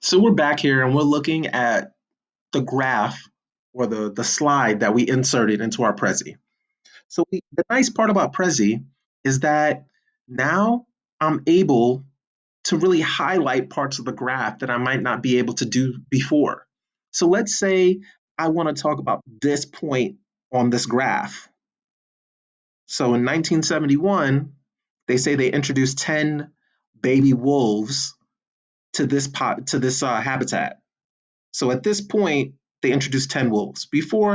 So we're back here and we're looking at the graph or the slide that we inserted into our Prezi. The nice part about Prezi is that now I'm able to really highlight parts of the graph that I might not be able to do before. So let's say I want to talk about this point on this graph. So in 1971, they say they introduced 10 baby wolves to this habitat. So at this point, they introduced 10 wolves. Before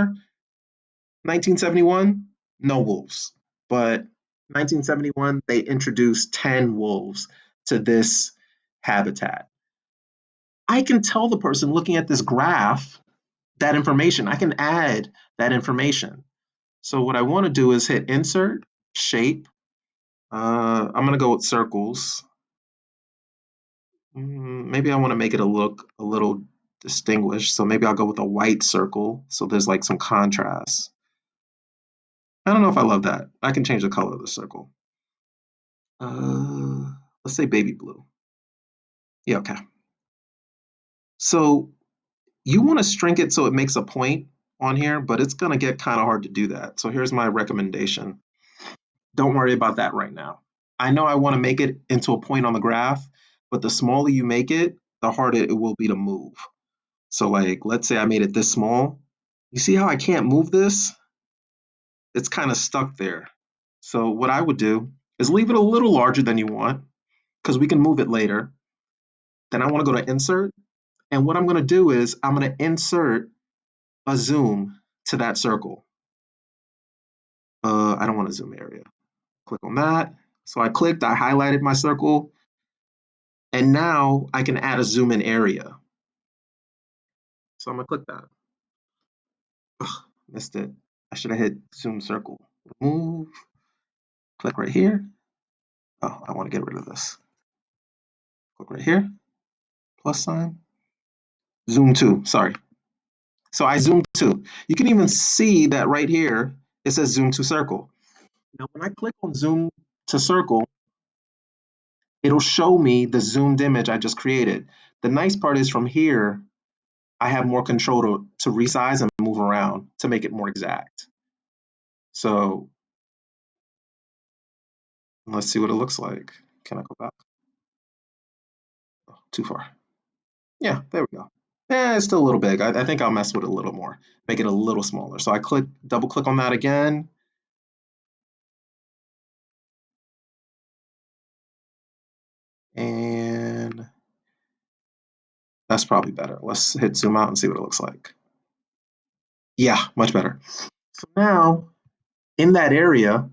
1971, no wolves. But 1971, they introduced 10 wolves to this habitat. I can tell the person looking at this graph that information. I can add that information. So what I want to do is hit Insert, Shape. I'm going to go with circles. Maybe I want to make it look a little distinguished. So maybe I'll go with a white circle. So there's like some contrast. I don't know if I love that. I can change the color of the circle. Let's say baby blue. Yeah, okay. So you want to shrink it so it makes a point on here, but it's going to get kind of hard to do that. So here's my recommendation. Don't worry about that right now. I know I want to make it into a point on the graph, but the smaller you make it, the harder it will be to move. So like, let's say I made it this small. You see how I can't move this? It's kind of stuck there. So what I would do is leave it a little larger than you want because we can move it later. Then I want to go to insert. And what I'm going to do is I'm going to insert a zoom to that circle. I don't want a zoom area. Click on that. So I clicked, I highlighted my circle. And now I can add a zoom in area. So I'm going to click that. Ugh, missed it. I should have hit zoom circle. Remove. Click right here. Oh, I want to get rid of this. Click right here. Plus sign. Zoom to, sorry. So I zoomed to. You can even see that right here, it says zoom to circle. Now, when I click on zoom to circle, it'll show me the zoomed image I just created. The nice part is from here, I have more control to resize and move around to make it more exact. So let's see what it looks like. Can I go back? Oh, too far. Yeah, there we go. It's still a little big. I think I'll mess with it a little more, make it a little smaller. So I double click on that again. And that's probably better. Let's hit zoom out and see what it looks like. Yeah, much better. So now in that area,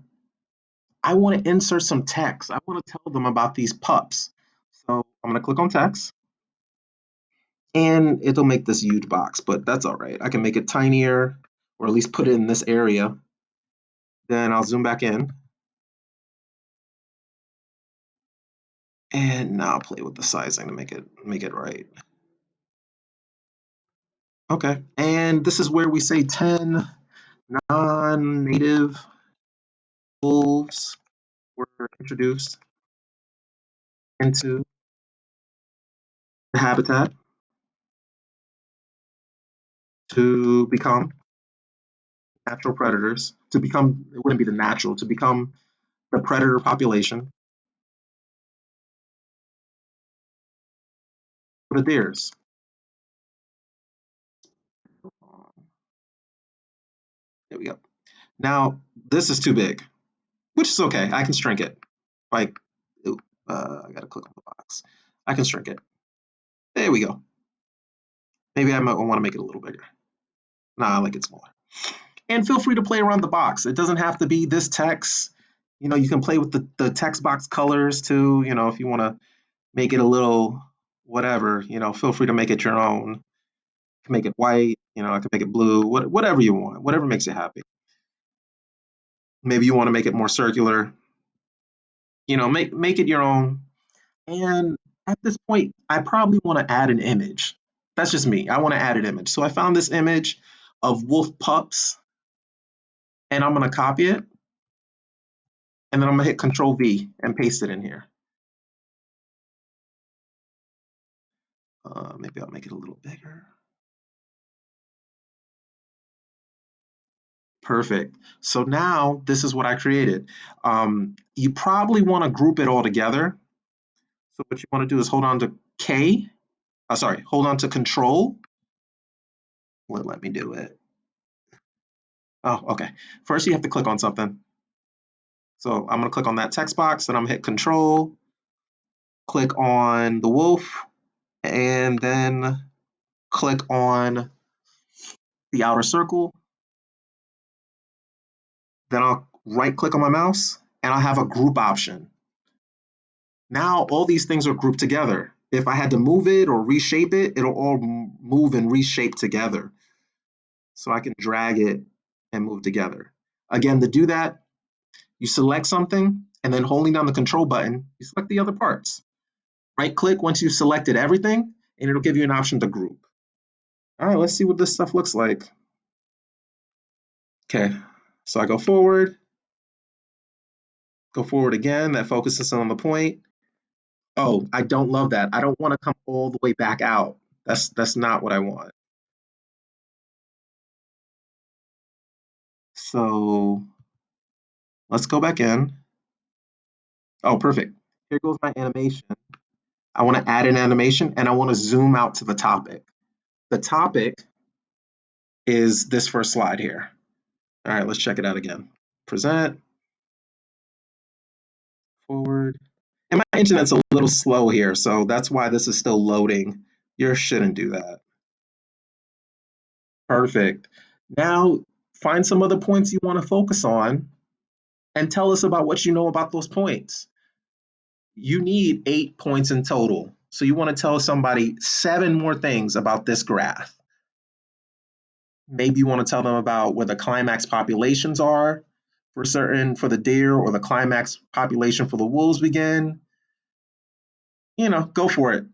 I want to insert some text. I want to tell them about these pups. So I'm going to click on text and it'll make this huge box, but that's all right. I can make it tinier or at least put it in this area. Then I'll zoom back in. And now I'll play with the sizing to make it right. Okay, and this is where we say 10 non-native wolves were introduced into the habitat to become natural predators, to become, it wouldn't be the natural, to become the predator population for the deers. There we go. Now, this is too big, which is okay. I can shrink it. Like, I gotta click on the box. I can shrink it. There we go. Maybe I might want to make it a little bigger. Nah, I like it smaller. And feel free to play around the box. It doesn't have to be this text. You can play with the text box colors too. If you want to make it a little whatever, feel free to make it your own. You can make it white, I can make it blue, whatever you want, whatever makes you happy. Maybe you want to make it more circular, make it your own. And at this point, I probably want to add an image. That's just me. I want to add an image. So I found this image of wolf pups and I'm going to copy it. And then I'm going to hit Control V and paste it in here. Maybe I'll make it a little bigger. Perfect. So now this is what I created. You probably want to group it all together. So what you want to do is hold on to hold on to Control. Let me do it. Oh, okay. First, you have to click on something. So I'm going to click on that text box, and I'm going to hit Control, click on the wolf, and then click on the outer circle. Then I'll right click on my mouse, and I'll have a group option. Now all these things are grouped together. If I had to move it or reshape it, it'll all move and reshape together. So I can drag it and move together. Again, to do that, you select something and then holding down the control button, you select the other parts. Right click once you've selected everything and it'll give you an option to group. All right, let's see what this stuff looks like. Okay, so I go forward again, that focuses on the point. Oh, I don't love that. I don't want to come all the way back out. That's not what I want. So let's go back in. Oh, perfect. Here goes my animation. I want to add an animation and I want to zoom out to the topic. The topic is this first slide here. All right, let's check it out again. Present, forward. And my internet's a little slow here, so that's why this is still loading. Yours shouldn't do that. Perfect. Now, find some other points you want to focus on and tell us about what you know about those points. You need 8 points in total. So you want to tell somebody 7 more things about this graph. Maybe you want to tell them about where the climax populations are for the deer, or the climax population for the wolves begin. Go for it.